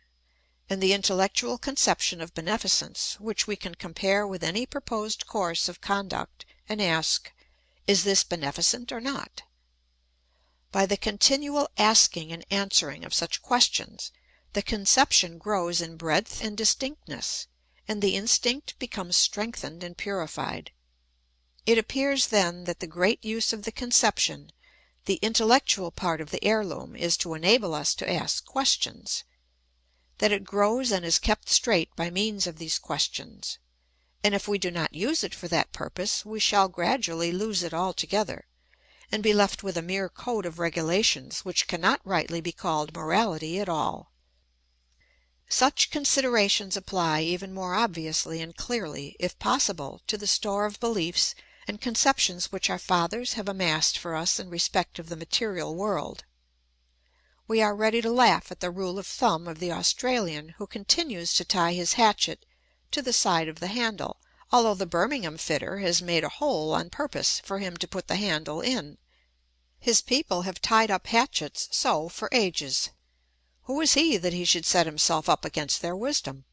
and the intellectual conception of beneficence, which we can compare with any proposed course of conduct and ask, is this beneficent or not? By the continual asking and answering of such questions, the conception grows in breadth and distinctness, and the instinct becomes strengthened and purified. It appears then that the great use of the conception, the intellectual part of the heirloom, is to enable us to ask questions; that it grows and is kept straight by means of these questions; and if we do not use it for that purpose we shall gradually lose it altogether, and be left with a mere code of regulations which cannot rightly be called morality at all. Such considerations apply even more obviously and clearly, if possible, to the store of beliefs and conceptions which our fathers have amassed for us in respect of the material world. We are ready to laugh at the rule of thumb of the Australian who continues to tie his hatchet to the side of the handle, although the Birmingham fitter has made a hole on purpose for him to put the handle in. His people have tied up hatchets so for ages. Who is he that he should set himself up against their wisdom?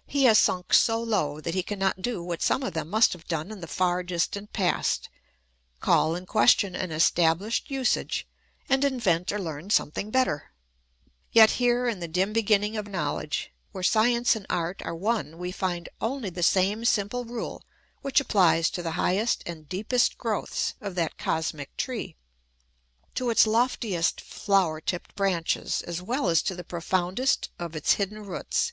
He has sunk so low that he cannot do what some of them must have done in the far distant past, call in question an established usage, and invent or learn something better. Yet here in the dim beginning of knowledge, where science and art are one, we find only the same simple rule which applies to the highest and deepest growths of that cosmic tree, to its loftiest flower-tipped branches, as well as to the profoundest of its hidden roots.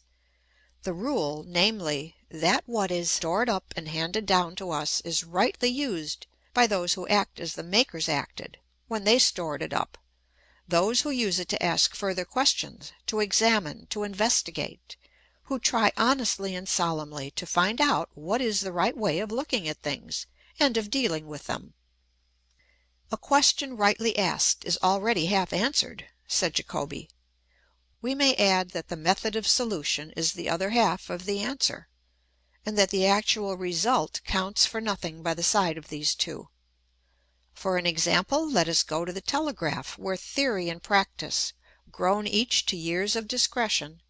The rule, namely, that what is stored up and handed down to us is rightly used by those who act as the makers acted when they stored it up, those who use it to ask further questions, to examine, to investigate, who try honestly and solemnly to find out what is the right way of looking at things and of dealing with them. "A question rightly asked is already half answered," said Jacobi. We may add that the method of solution is the other half of the answer, and that the actual result counts for nothing by the side of these two. For an example, let us go to the telegraph, where theory and practice, grown each to years of discretion,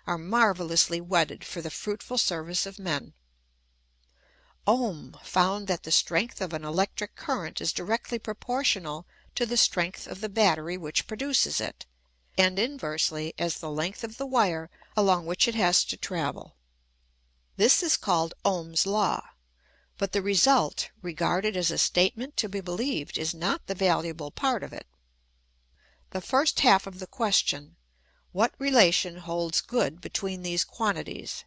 are marvelously wedded for the fruitful service of men. Ohm found that the strength of an electric current is directly proportional to the strength of the battery which produces it, and inversely as the length of the wire along which it has to travel. This is called Ohm's law, but the result, regarded as a statement to be believed, is not the valuable part of it. The first half of the question, what relation holds good between these quantities?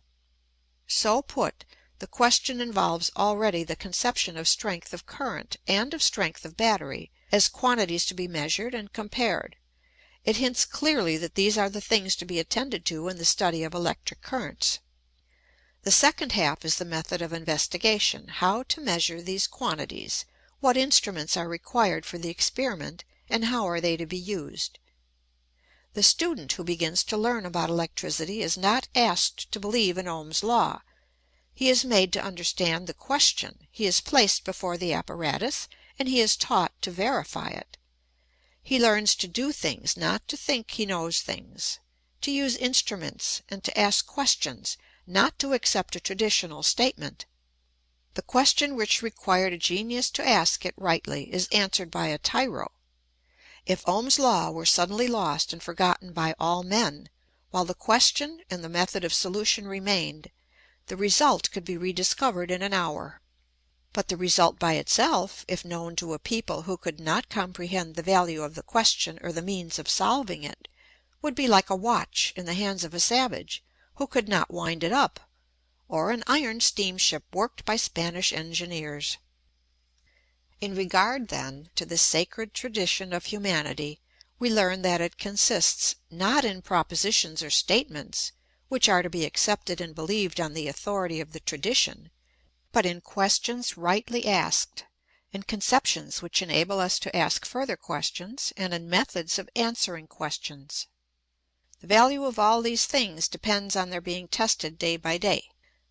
So put, the question involves already the conception of strength of current and of strength of battery as quantities to be measured and compared. It hints clearly that these are the things to be attended to in the study of electric currents. The second half is the method of investigation, how to measure these quantities, what instruments are required for the experiment, and how are they to be used. The student who begins to learn about electricity is not asked to believe in Ohm's law. He is made to understand the question, he is placed before the apparatus, and he is taught to verify it. He learns to do things, not to think he knows things, to use instruments, and to ask questions, not to accept a traditional statement. The question which required a genius to ask it rightly is answered by a tyro. If Ohm's law were suddenly lost and forgotten by all men, while the question and the method of solution remained, the result could be rediscovered in an hour. But the result by itself, if known to a people who could not comprehend the value of the question or the means of solving it, would be like a watch in the hands of a savage who could not wind it up, or an iron steamship worked by Spanish engineers. In regard, then, to the sacred tradition of humanity, we learn that it consists not in propositions or statements, which are to be accepted and believed on the authority of the tradition, but in questions rightly asked, in conceptions which enable us to ask further questions, and in methods of answering questions. The value of all these things depends on their being tested day by day.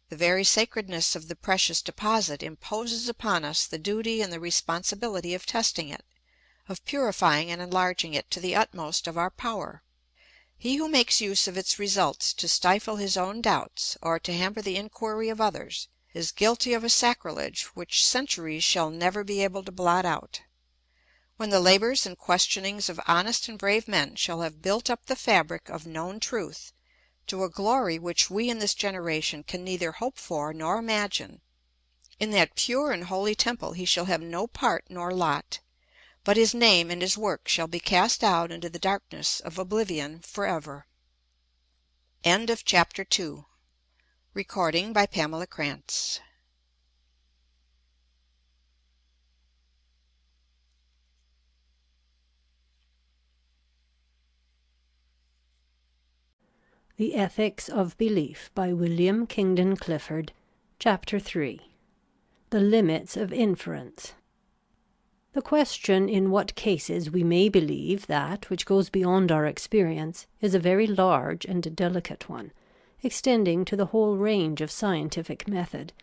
The very sacredness of the precious deposit imposes upon us the duty and the responsibility of testing it, of purifying and enlarging it to the utmost of our power. He who makes use of its results to stifle his own doubts or to hamper the inquiry of others is guilty of a sacrilege which centuries shall never be able to blot out. When the labors and questionings of honest and brave men shall have built up the fabric of known truth to a glory which we in this generation can neither hope for nor imagine, in that pure and holy temple he shall have no part nor lot, but his name and his work shall be cast out into the darkness of oblivion forever. End of Chapter 2. Recording by Pamela Krantz. The Ethics of Belief by William Kingdon Clifford. Chapter 3. The Limits of Inference. The question in what cases we may believe that which goes beyond our experience is a very large and delicate one, extending to the whole range of scientific method,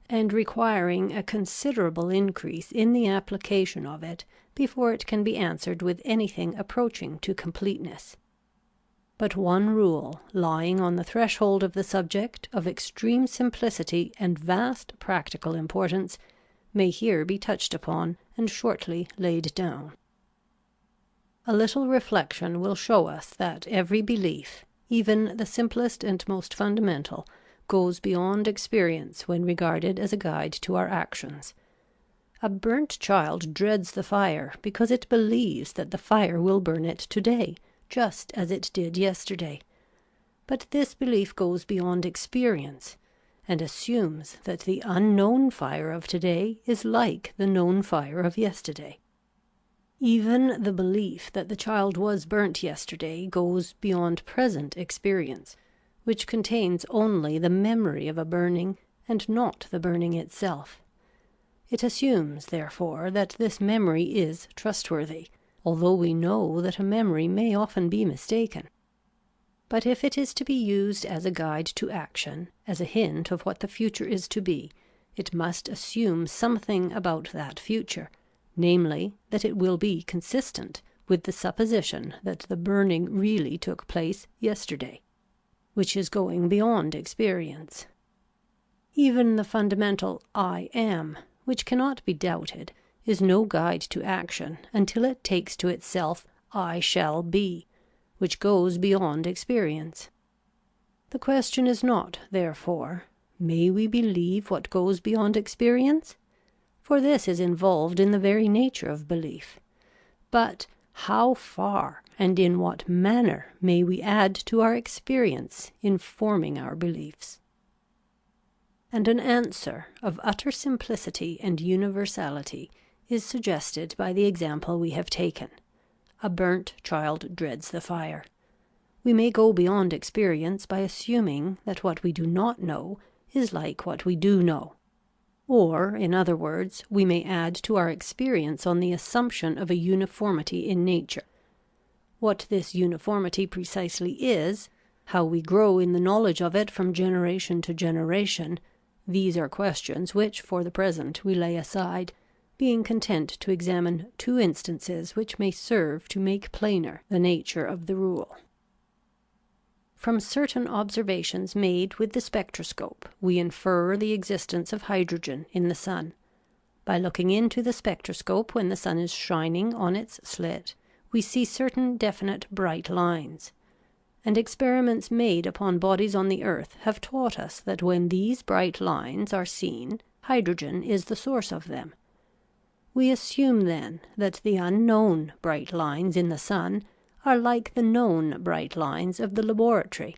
and requiring a considerable increase in the application of it before it can be answered with anything approaching to completeness. But one rule, lying on the threshold of the subject, of extreme simplicity and vast practical importance, may here be touched upon and shortly laid down. A little reflection will show us that every belief, even the simplest and most fundamental, goes beyond experience when regarded as a guide to our actions. A burnt child dreads the fire because it believes that the fire will burn it today, just as it did yesterday. But this belief goes beyond experience, and assumes that the unknown fire of today is like the known fire of yesterday. Even the belief that the child was burnt yesterday goes beyond present experience, which contains only the memory of a burning, and not the burning itself. It assumes, therefore, that this memory is trustworthy, although we know that a memory may often be mistaken. But if it is to be used as a guide to action, as a hint of what the future is to be, it must assume something about that future, namely, that it will be consistent with the supposition that the burning really took place yesterday, which is going beyond experience. Even the fundamental I am, which cannot be doubted, is no guide to action until it takes to itself I shall be, which goes beyond experience. The question is not, therefore, may we believe what goes beyond experience? For this is involved in the very nature of belief. But how far and in what manner may we add to our experience in forming our beliefs? And an answer of utter simplicity and universality is suggested by the example we have taken. A burnt child dreads the fire. We may go beyond experience by assuming that what we do not know is like what we do know. Or, in other words, we may add to our experience on the assumption of a uniformity in nature. What this uniformity precisely is, how we grow in the knowledge of it from generation to generation, these are questions which for the present we lay aside, being content to examine two instances which may serve to make plainer the nature of the rule. From certain observations made with the spectroscope, we infer the existence of hydrogen in the sun. By looking into the spectroscope when the sun is shining on its slit, we see certain definite bright lines. And experiments made upon bodies on the earth have taught us that when these bright lines are seen, hydrogen is the source of them. We assume then that the unknown bright lines in the sun are like the known bright lines of the laboratory,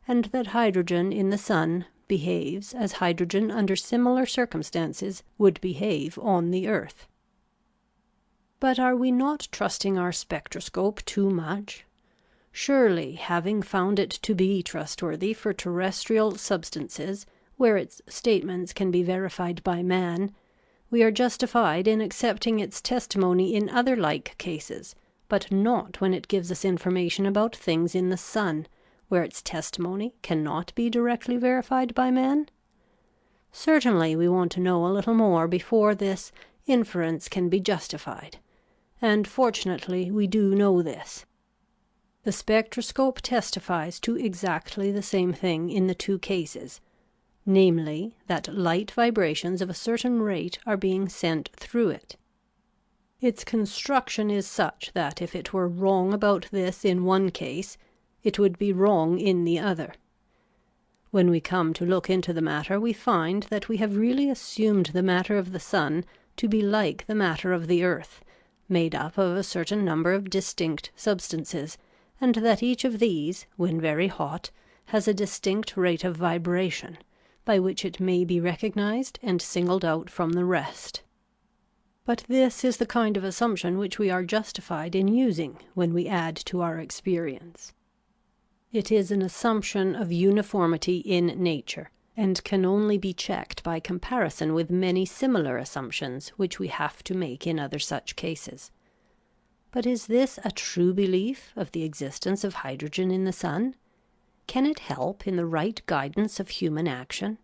and that hydrogen in the sun behaves as hydrogen under similar circumstances would behave on the earth. But are we not trusting our spectroscope too much? Surely, having found it to be trustworthy for terrestrial substances, where its statements can be verified by man, we are justified in accepting its testimony in other like cases, but not when it gives us information about things in the sun, where its testimony cannot be directly verified by man? Certainly we want to know a little more before this inference can be justified, and fortunately we do know this. The spectroscope testifies to exactly the same thing in the two cases, namely, that light vibrations of a certain rate are being sent through it. Its construction is such that if it were wrong about this in one case, it would be wrong in the other. When we come to look into the matter, we find that we have really assumed the matter of the sun to be like the matter of the earth, made up of a certain number of distinct substances, and that each of these, when very hot, has a distinct rate of vibration, by which it may be recognized and singled out from the rest. But this is the kind of assumption which we are justified in using when we add to our experience. It is an assumption of uniformity in nature, and can only be checked by comparison with many similar assumptions which we have to make in other such cases. But is this a true belief of the existence of hydrogen in the sun? Can it help in the right guidance of human action?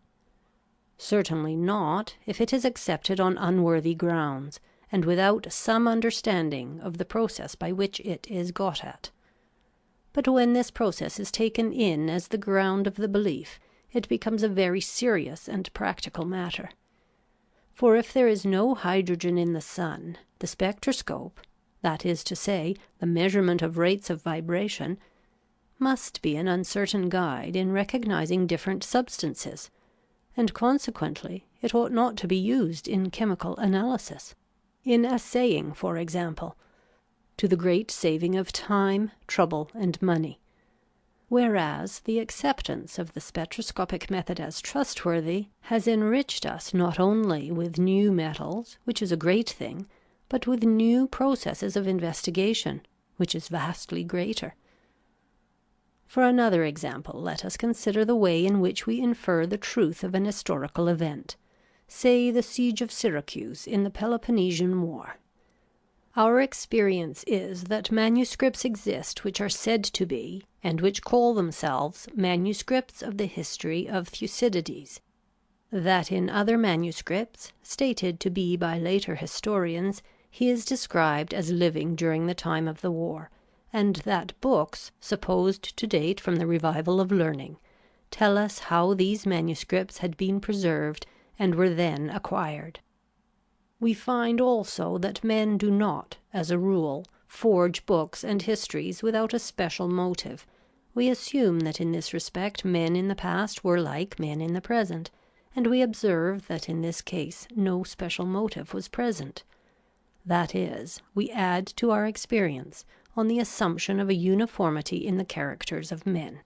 Certainly not, if it is accepted on unworthy grounds, and without some understanding of the process by which it is got at. But when this process is taken in as the ground of the belief, it becomes a very serious and practical matter. For if there is no hydrogen in the sun, the spectroscope, that is to say, the measurement of rates of vibration, must be an uncertain guide in recognizing different substances, and consequently it ought not to be used in chemical analysis, in assaying, for example, to the great saving of time, trouble, and money. Whereas the acceptance of the spectroscopic method as trustworthy has enriched us not only with new metals, which is a great thing, but with new processes of investigation, which is vastly greater. For another example, let us consider the way in which we infer the truth of an historical event, say the siege of Syracuse in the Peloponnesian War. Our experience is that manuscripts exist which are said to be, and which call themselves, manuscripts of the history of Thucydides; that in other manuscripts, stated to be by later historians, he is described as living during the time of the war, and that books, supposed to date from the revival of learning, tell us how these manuscripts had been preserved and were then acquired. We find also that men do not, as a rule, forge books and histories without a special motive. We assume that in this respect men in the past were like men in the present, and we observe that in this case no special motive was present. That is, we add to our experience on the assumption of a uniformity in the characters of men.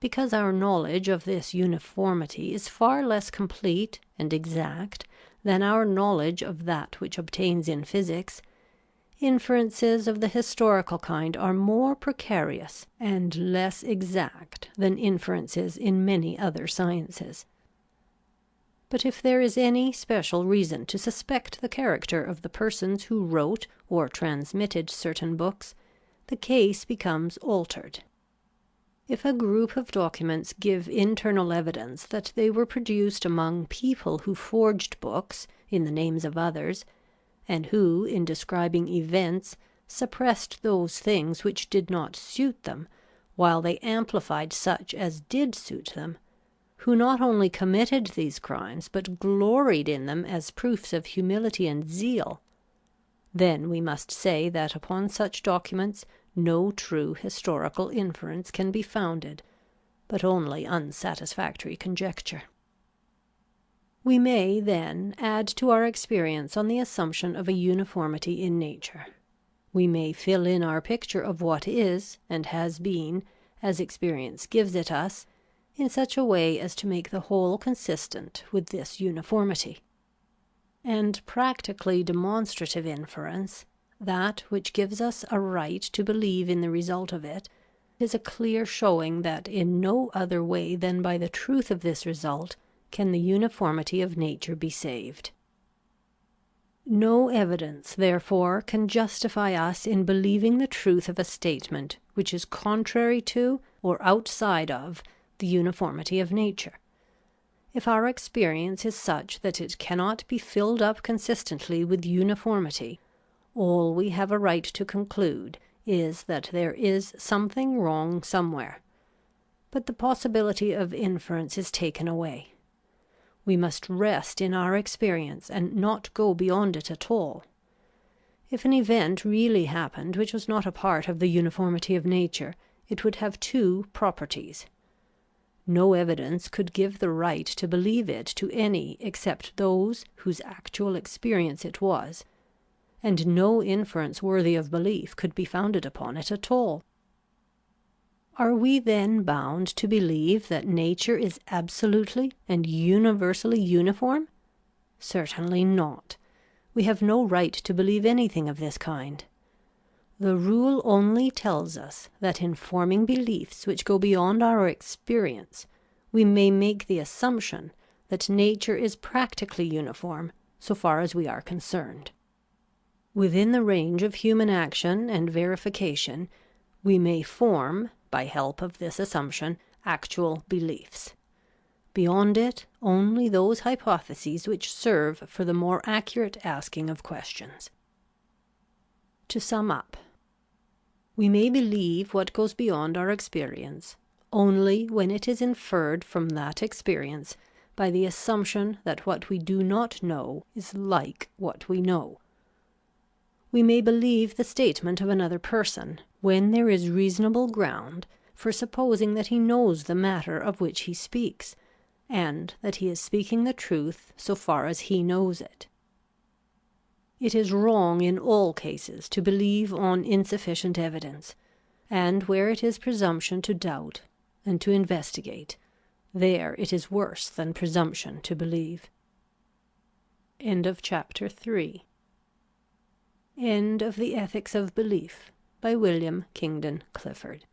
Because our knowledge of this uniformity is far less complete and exact than our knowledge of that which obtains in physics, inferences of the historical kind are more precarious and less exact than inferences in many other sciences. But if there is any special reason to suspect the character of the persons who wrote or transmitted certain books, the case becomes altered. If a group of documents give internal evidence that they were produced among people who forged books in the names of others, and who, in describing events, suppressed those things which did not suit them, while they amplified such as did suit them, who not only committed these crimes, but gloried in them as proofs of humility and zeal, then we must say that upon such documents no true historical inference can be founded, but only unsatisfactory conjecture. We may, then, add to our experience on the assumption of a uniformity in nature. We may fill in our picture of what is and has been, as experience gives it us, in such a way as to make the whole consistent with this uniformity. And practically demonstrative inference, that which gives us a right to believe in the result of it, is a clear showing that in no other way than by the truth of this result can the uniformity of nature be saved. No evidence, therefore, can justify us in believing the truth of a statement which is contrary to or outside of the uniformity of nature. If our experience is such that it cannot be filled up consistently with uniformity, all we have a right to conclude is that there is something wrong somewhere. But the possibility of inference is taken away. We must rest in our experience and not go beyond it at all. If an event really happened which was not a part of the uniformity of nature, it would have two properties. No evidence could give the right to believe it to any except those whose actual experience it was, and no inference worthy of belief could be founded upon it at all. Are we then bound to believe that nature is absolutely and universally uniform? Certainly not. We have no right to believe anything of this kind. The rule only tells us that in forming beliefs which go beyond our experience, we may make the assumption that nature is practically uniform so far as we are concerned. Within the range of human action and verification, we may form, by help of this assumption, actual beliefs. Beyond it, only those hypotheses which serve for the more accurate asking of questions. To sum up, we may believe what goes beyond our experience only when it is inferred from that experience by the assumption that what we do not know is like what we know. We may believe the statement of another person when there is reasonable ground for supposing that he knows the matter of which he speaks, and that he is speaking the truth so far as he knows it. It is wrong in all cases to believe on insufficient evidence, and where it is presumption to doubt and to investigate, there it is worse than presumption to believe. End of chapter 3. End of the Ethics of Belief by William Kingdon Clifford.